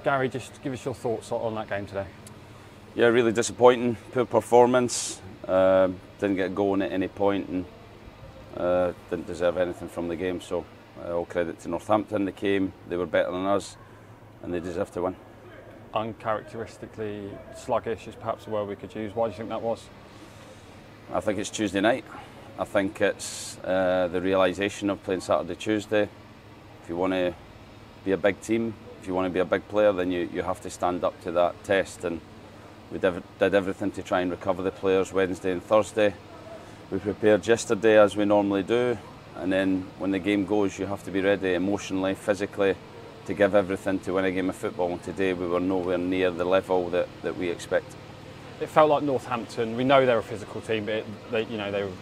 Gary, just give us your thoughts on that game today. Yeah, really disappointing. Poor performance. Didn't get going at any point and didn't deserve anything from the game. So all credit to Northampton. They came, they were better than us, and they deserve to win. Uncharacteristically sluggish is perhaps the word we could use. Why do you think that was? I think it's Tuesday night. I think it's the realisation of playing Saturday, Tuesday. If you want to be a big team, if you want to be a big player, then you have to stand up to that test. And we did everything to try and recover the players Wednesday and Thursday. We prepared yesterday as we normally do, and then when the game goes, you have to be ready emotionally, physically, to give everything to win a game of football. And today we were nowhere near the level that we expect. It felt like Northampton. We know they're a physical team, but they were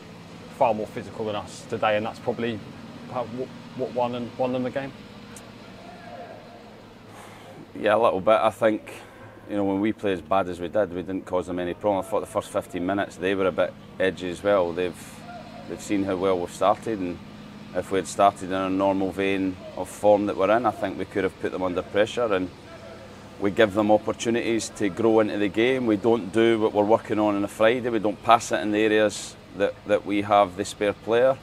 far more physical than us today, and that's probably what won them the game. Yeah, a little bit. I think, when we play as bad as we did, we didn't cause them any problem. I thought the first 15 minutes they were a bit edgy as well. They've seen how well we've started, and if we had started in a normal vein of form that we're in, I think we could have put them under pressure, and we give them opportunities to grow into the game. We don't do what we're working on a Friday. We don't pass it in the areas that we have the spare player,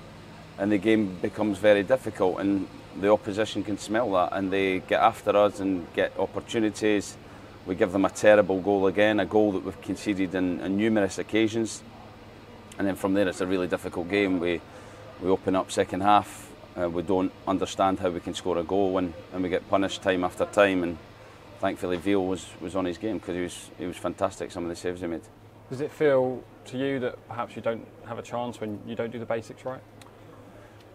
and the game becomes very difficult, and the opposition can smell that, and they get after us and get opportunities. We give them a terrible goal again, a goal that we've conceded in numerous occasions, and then from there it's a really difficult game. We open up second half, we don't understand how we can score a goal, and we get punished time after time, and thankfully Veal was on his game, because he was fantastic, some of the saves he made. Does it feel to you that perhaps you don't have a chance when you don't do the basics right?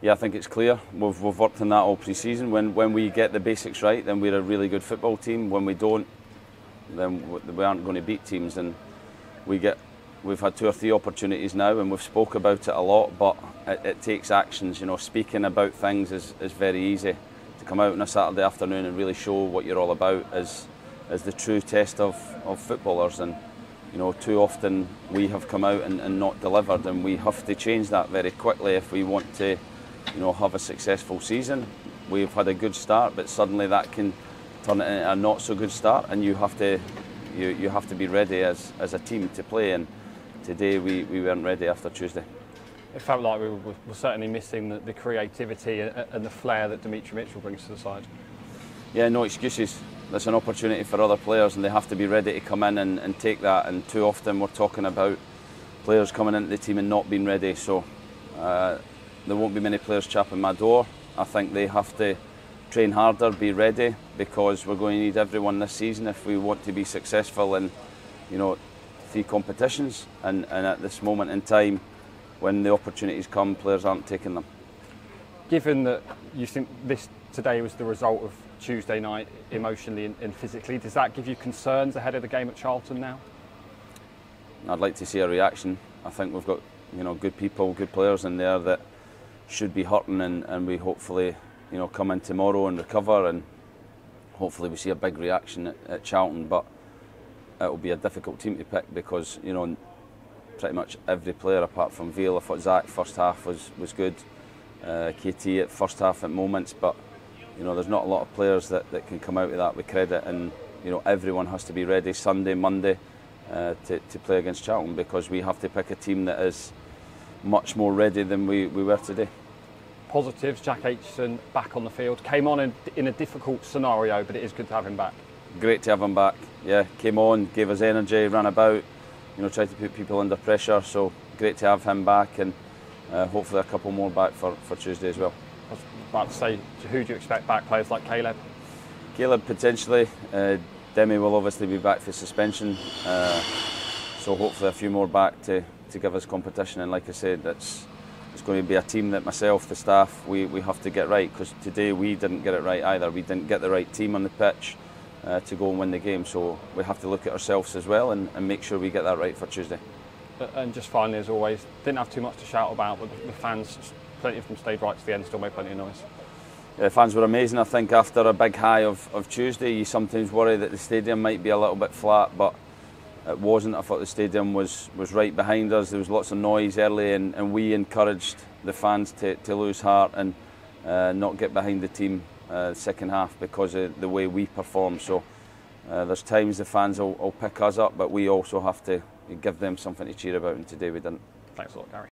Yeah, I think it's clear. We've worked on that all pre-season. When we get the basics right, then we're a really good football team. When we don't, then we aren't going to beat teams. And we've had 2 or 3 opportunities now, and we've spoke about it a lot, but it takes actions. Speaking about things is very easy. To come out on a Saturday afternoon and really show what you're all about is the true test of footballers. And too often we have come out and not delivered, and we have to change that very quickly if we want to have a successful season. We've had a good start, but suddenly that can turn it into a not so good start, and you have to be ready as a team to play, and today we weren't ready after Tuesday. It felt like we were certainly missing the creativity and the flair that Dimitri Mitchell brings to the side. Yeah, no excuses. There's an opportunity for other players, and they have to be ready to come in and take that, and too often we're talking about players coming into the team and not being ready, so there won't be many players chapping my door. I think they have to train harder, be ready, because we're going to need everyone this season if we want to be successful in 3 competitions, and at this moment in time, when the opportunities come, players aren't taking them. Given that you think this today was the result of Tuesday night, emotionally and physically, does that give you concerns ahead of the game at Charlton now? I'd like to see a reaction. I think we've got good people, good players in there that should be hurting, and we hopefully come in tomorrow and recover, and hopefully we see a big reaction at Charlton. But it will be a difficult team to pick, because pretty much every player apart from Veal. I thought Zach first half was good, KT at first half at moments, but there's not a lot of players that can come out of that with credit, and everyone has to be ready Sunday, Monday to play against Charlton, because we have to pick a team that is much more ready than we were today. Positives, Jack Aitchison back on the field, came on in a difficult scenario, but it is good to have him back. Great to have him back, yeah, came on, gave us energy, ran about, tried to put people under pressure, so great to have him back, and hopefully a couple more back for Tuesday as well. I was about to say, who do you expect back? Players like Caleb? Caleb potentially, Demi will obviously be back for suspension, so hopefully a few more back to give us competition, and like I said, it's going to be a team that myself, the staff, we have to get right, because today we didn't get it right either. We didn't get the right team on the pitch to go and win the game, so we have to look at ourselves as well and make sure we get that right for Tuesday. And just finally, as always, didn't have too much to shout about, but the fans, plenty of them stayed right to the end, still made plenty of noise. Yeah, the fans were amazing. I think after a big high of Tuesday, you sometimes worry that the stadium might be a little bit flat, but it wasn't. I thought the stadium was right behind us. There was lots of noise early, and we encouraged the fans to lose heart and not get behind the team second half because of the way we performed. So There's times the fans will pick us up, but we also have to give them something to cheer about, and today we didn't. Thanks a lot, Gary.